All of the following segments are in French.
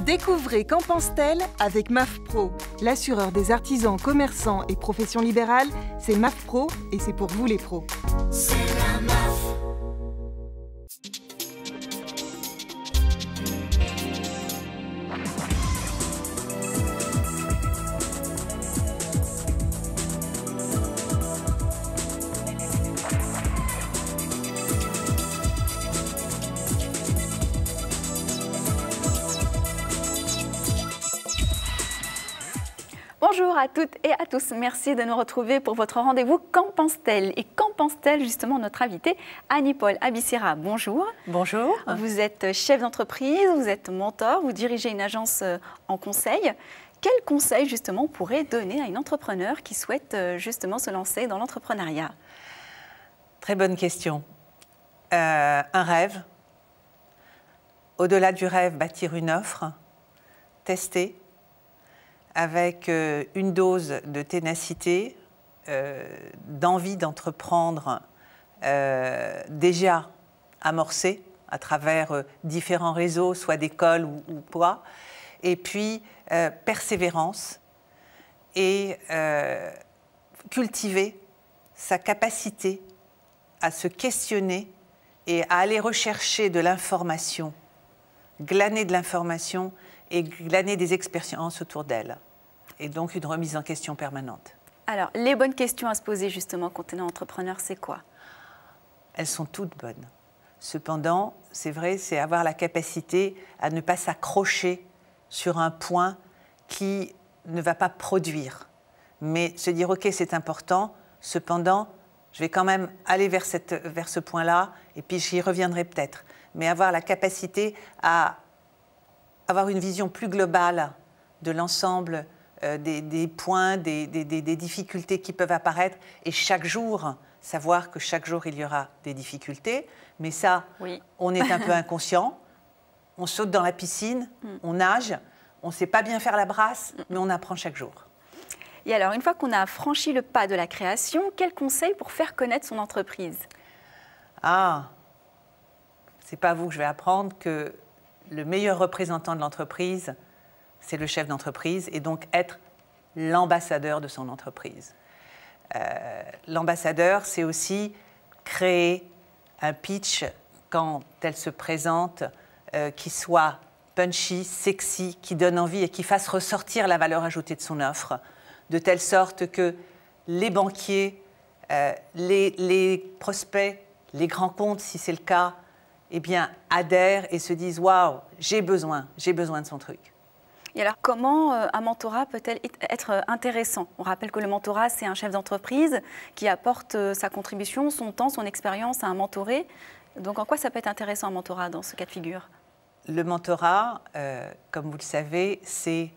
Découvrez Qu'en pense-t-elle avec MAF Pro. L'assureur des artisans, commerçants et professions libérales, c'est MAF Pro et c'est pour vous les pros. C'est la MAF. Bonjour à toutes et à tous, merci de nous retrouver pour votre rendez-vous Qu'en pense-t-elle? Et qu'en pense-t-elle justement notre invitée Annie-Paul Abissira? Bonjour. Bonjour. Vous êtes chef d'entreprise, vous êtes mentor, vous dirigez une agence en conseil. Quel conseil justement pourrait donner à une entrepreneur qui souhaite justement se lancer dans l'entrepreneuriat? Très bonne question. Un rêve. Au-delà du rêve, bâtir une offre, tester, avec une dose de ténacité, d'envie d'entreprendre déjà amorcée à travers différents réseaux, soit d'école ou quoi, et puis persévérance et cultiver sa capacité à se questionner et à aller rechercher de l'information, glaner de l'information et glaner des expériences autour d'elle. Et donc une remise en question permanente. Alors, les bonnes questions à se poser justement quand on est entrepreneur, c'est quoi? Elles sont toutes bonnes. Cependant, c'est vrai, c'est avoir la capacité à ne pas s'accrocher sur un point qui ne va pas produire. Mais se dire, OK, c'est important, cependant, je vais quand même aller vers ce point-là, et puis j'y reviendrai peut-être. Mais avoir la capacité à avoir une vision plus globale de l'ensemble des points, des difficultés qui peuvent apparaître, et chaque jour, savoir que chaque jour, il y aura des difficultés. Mais ça, oui. On est un peu inconscient, on saute dans la piscine, on nage, on ne sait pas bien faire la brasse, mais on apprend chaque jour. Et alors, une fois qu'on a franchi le pas de la création, quel conseil pour faire connaître son entreprise? Ah, c'est pas à vous que je vais apprendre que le meilleur représentant de l'entreprise, c'est le chef d'entreprise, et donc être l'ambassadeur de son entreprise. L'ambassadeur, c'est aussi créer un pitch quand elle se présente, qui soit punchy, sexy, qui donne envie et qui fasse ressortir la valeur ajoutée de son offre, de telle sorte que les banquiers, les prospects, les grands comptes, si c'est le cas, eh bien, adhèrent et se disent « Waouh, j'ai besoin de son truc ». Et alors, comment un mentorat peut-elle être intéressant? On rappelle que le mentorat, c'est un chef d'entreprise qui apporte sa contribution, son temps, son expérience à un mentoré. Donc, en quoi ça peut être intéressant un mentorat dans ce cas de figure? Le mentorat, comme vous le savez, c'est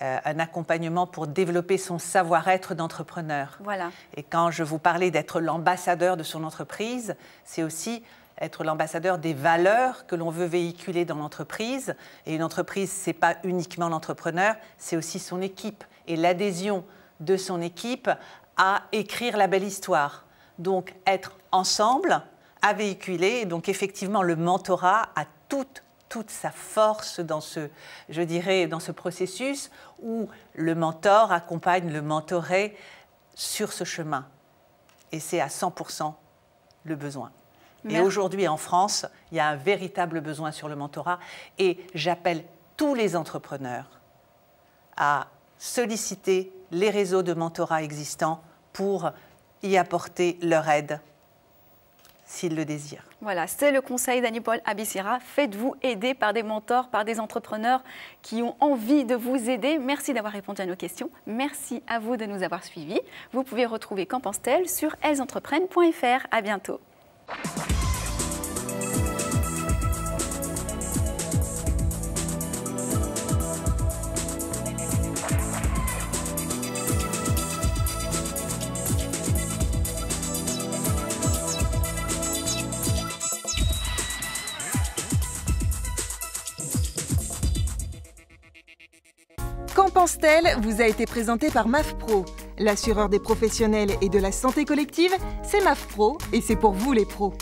un accompagnement pour développer son savoir-être d'entrepreneur. Voilà. Et quand je vous parlais d'être l'ambassadeur de son entreprise, c'est aussi être l'ambassadeur des valeurs que l'on veut véhiculer dans l'entreprise. Et une entreprise, ce n'est pas uniquement l'entrepreneur, c'est aussi son équipe et l'adhésion de son équipe à écrire la belle histoire. Donc, être ensemble, à véhiculer. Et donc, effectivement, le mentorat a toute sa force dans dans ce processus où le mentor accompagne le mentoré sur ce chemin. Et c'est à 100% le besoin. Et aujourd'hui, en France, il y a un véritable besoin sur le mentorat. Et j'appelle tous les entrepreneurs à solliciter les réseaux de mentorat existants pour y apporter leur aide, s'ils le désirent. Voilà, c'est le conseil d'Annie-Paul Abissira. Faites-vous aider par des mentors, par des entrepreneurs qui ont envie de vous aider. Merci d'avoir répondu à nos questions. Merci à vous de nous avoir suivis. Vous pouvez retrouver Qu'en pense-t-elle sur ellesentreprenent.fr. À bientôt. Qu'en pense-t-elle vous a été présenté par MAF Pro. L'assureur des professionnels et de la santé collective, c'est MAF Pro et c'est pour vous les pros.